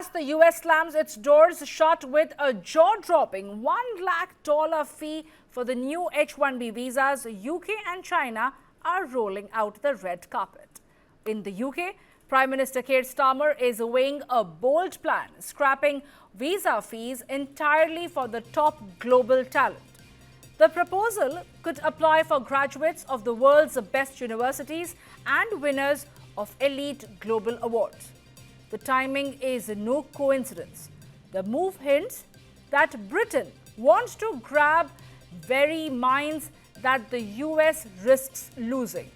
as the US slams its doors shut with a jaw-dropping $1 lakh fee for the new H-1B visas, UK and China are rolling out the red carpet. In the UK, Prime Minister Keir Starmer is weighing a bold plan, scrapping visa fees entirely for the top global talent. The proposal could apply for graduates of the world's best universities and winners of elite global awards. The timing is no coincidence. The move hints that Britain wants to grab very minds that the US risks losing.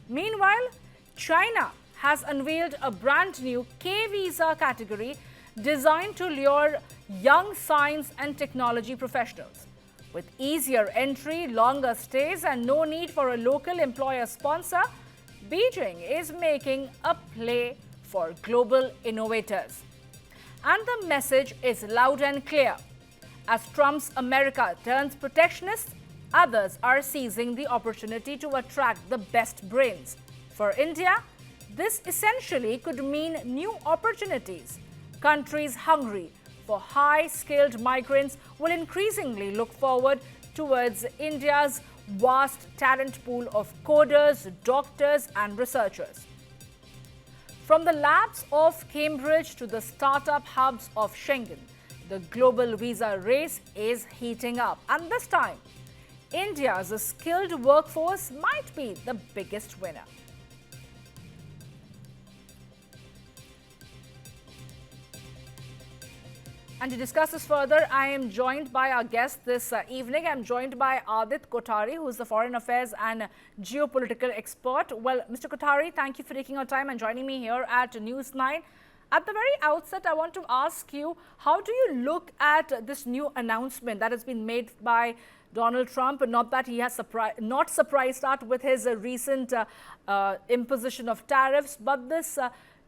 Meanwhile, China has unveiled a brand new K-visa category designed to lure young science and technology professionals. With easier entry, longer stays, and no need for a local employer sponsor, Beijing is making a play for global innovators. And the message is loud and clear. As Trump's America turns protectionist, others are seizing the opportunity to attract the best brains. For India, this essentially could mean new opportunities. Countries hungry for high-skilled migrants will increasingly look forward towards India's vast talent pool of coders, doctors, and researchers. From the labs of Cambridge to the startup hubs of Shenzhen, the global visa race is heating up. And this time, India's skilled workforce might be the biggest winner. And to discuss this further, I am joined by our guest this evening. I'm joined by Adit Kothari, who is the foreign affairs and geopolitical expert. Well, Mr. Kothari, thank you for taking your time and joining me here at News9. At the very outset, I want to ask you, how do you look at this new announcement that has been made by Donald Trump? Not that he has not surprised us with his recent imposition of tariffs, but this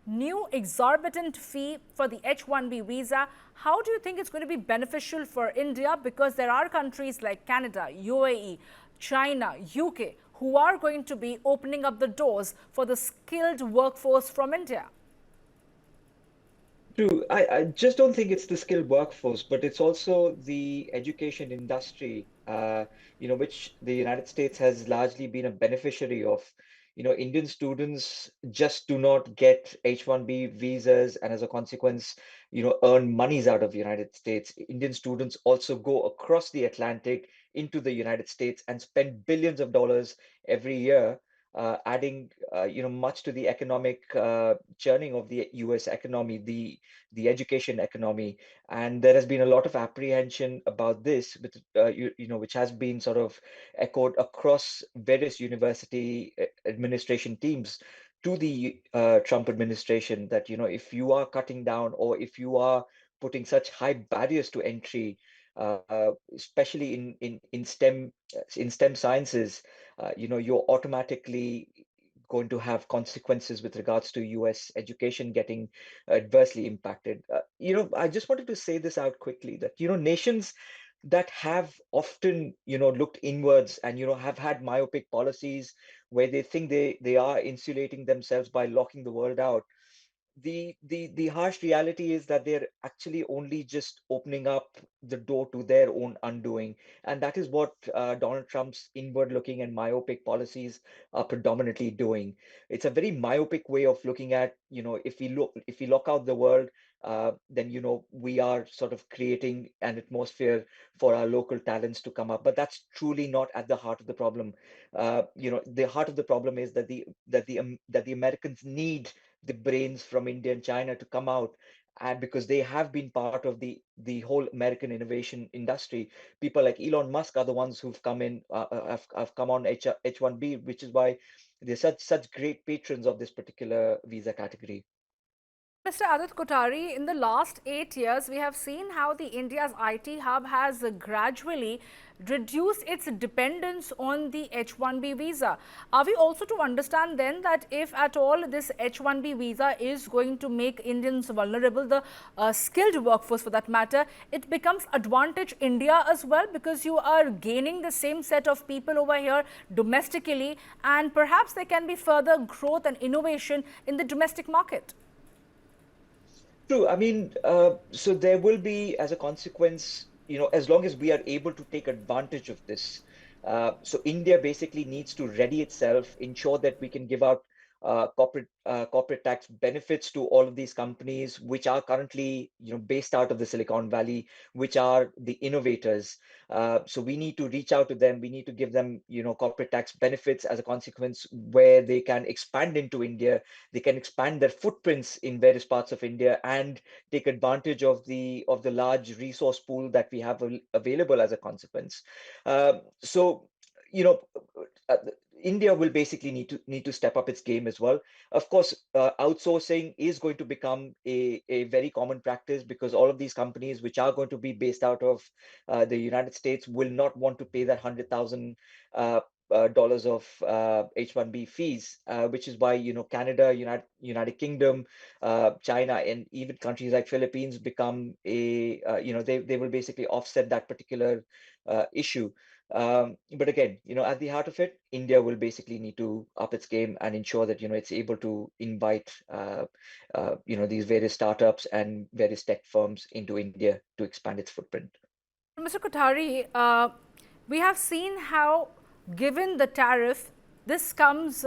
new exorbitant fee for the H-1B visa. How do you think it's going to be beneficial for India? Because there are countries like Canada, UAE, China, UK, who are going to be opening up the doors for the skilled workforce from India. True. I just don't think it's the skilled workforce, but it's also the education industry, which the United States has largely been a beneficiary of. Indian students just do not get H-1B visas, and as a consequence, earn monies out of the United States. Indian students also go across the Atlantic into the United States and spend billions of dollars every year, adding, much to the economic churning of the US economy, the education economy. And there has been a lot of apprehension about this, which has been sort of echoed across various university administration teams to the Trump administration, that, if you are cutting down or if you are putting such high barriers to entry, especially in STEM sciences, you're automatically going to have consequences with regards to US education getting adversely impacted. I just wanted to say this out quickly, that, nations that have often, looked inwards and, have had myopic policies where they think they are insulating themselves by locking the world out. The harsh reality is that they're actually only just opening up the door to their own undoing, and that is what Donald Trump's inward-looking and myopic policies are predominantly doing. It's a very myopic way of looking at, if we lock out the world, then we are sort of creating an atmosphere for our local talents to come up. But that's truly not at the heart of the problem. The heart of the problem is that the Americans need the brains from India and China to come out, and because they have been part of the whole American innovation industry. People like Elon Musk are the ones who've come in, have come on H-1B, which is why they're such great patrons of this particular visa category. Mr. Adit Kothari, in the last 8 years, we have seen how the India's IT hub has gradually reduced its dependence on the H-1B visa. Are we also to understand then that if at all this H-1B visa is going to make Indians vulnerable, the skilled workforce for that matter, it becomes advantage India as well, because you are gaining the same set of people over here domestically, and perhaps there can be further growth and innovation in the domestic market? True. I mean, so there will be, as a consequence, as long as we are able to take advantage of this. So India basically needs to ready itself, ensure that we can give out corporate tax benefits to all of these companies, which are currently, based out of the Silicon Valley, which are the innovators. So we need to reach out to them. We need to give them, corporate tax benefits as a consequence, where they can expand into India, they can expand their footprints in various parts of India and take advantage of the large resource pool that we have available as a consequence. So, you know, uh, India will basically need to step up its game as well. Of course, outsourcing is going to become a very common practice, because all of these companies which are going to be based out of the United States will not want to pay that 100,000 dollars of H-1B fees, which is why Canada, United Kingdom, China, and even countries like Philippines become they will basically offset that particular issue. But again, at the heart of it, India will basically need to up its game and ensure that it's able to invite these various startups and various tech firms into India to expand its footprint. Mr. Kothari, we have seen how, given the tariff, this comes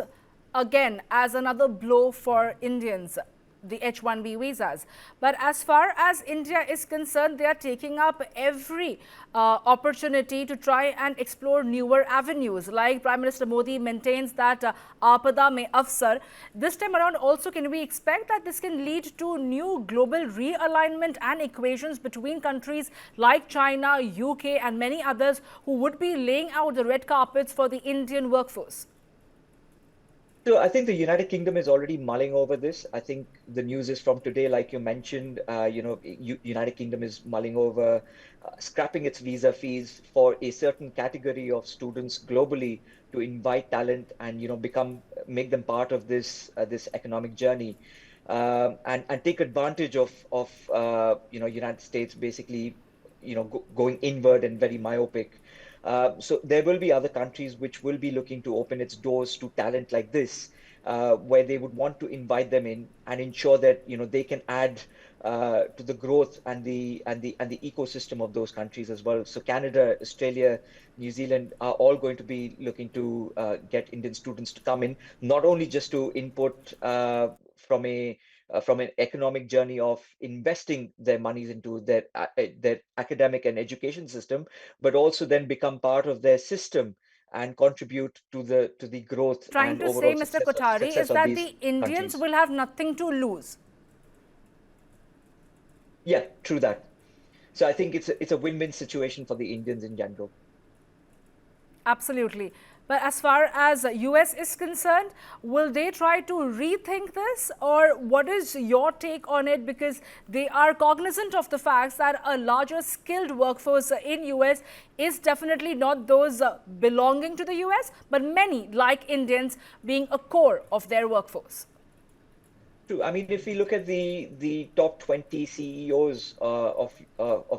again as another blow for Indians, the H-1B visas. But as far as India is concerned, they are taking up every opportunity to try and explore newer avenues. Like Prime Minister Modi maintains that Aapada mein Afsar. This time around also, can we expect that this can lead to new global realignment and equations between countries like China, UK and many others who would be laying out the red carpets for the Indian workforce? So I think the United Kingdom is already mulling over this. I think the news is from today, like you mentioned. United Kingdom is mulling over scrapping its visa fees for a certain category of students globally to invite talent and make them part of this economic journey, and take advantage of United States basically going inward and very myopic. So there will be other countries which will be looking to open its doors to talent like this, where they would want to invite them in and ensure that they can add to the growth and the ecosystem of those countries as well. So Canada, Australia, New Zealand are all going to be looking to get Indian students to come in, not only just to input from an economic journey of investing their monies into their academic and education system, but also then become part of their system and contribute to the growth Trying and to say, overall Mr. success of Kothari, success is of that these the Indians countries. will have nothing to lose. Yeah, true that. So I think it's a win-win situation for the Indians in general. Absolutely. But as far as US is concerned, will they try to rethink this, or what is your take on it? Because they are cognizant of the fact that a larger skilled workforce in US is definitely not those belonging to the US, but many like Indians being a core of their workforce. True. I mean, if we look at the top 20 CEOs of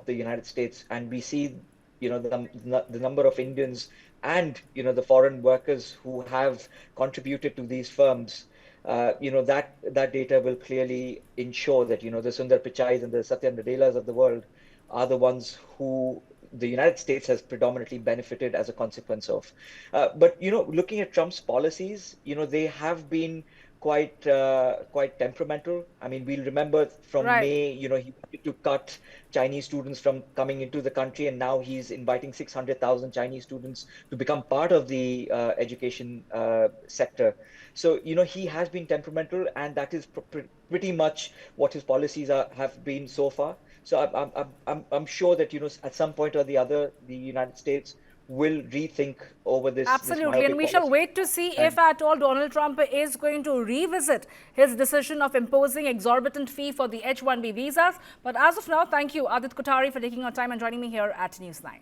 the United States, and we see, the number of Indians and the foreign workers who have contributed to these firms, that data will clearly ensure that the Sundar Pichais and the Satya Nadellas of the world are the ones who the United States has predominantly benefited as a consequence of. But looking at Trump's policies, they have been quite temperamental. I mean, we'll remember from Right. May, he wanted to cut Chinese students from coming into the country, and now he's inviting 600,000 Chinese students to become part of the education sector. So, he has been temperamental, and that is pretty much what his policies have been so far. So I'm sure that at some point or the other, the United States will rethink over this Absolutely. And myopic we shall policy. wait to see if And at all Donald Trump is going to revisit his decision of imposing exorbitant fee for the H-1B visas. But as of now, thank you, Adit Kothari, for taking your time and joining me here at News 9.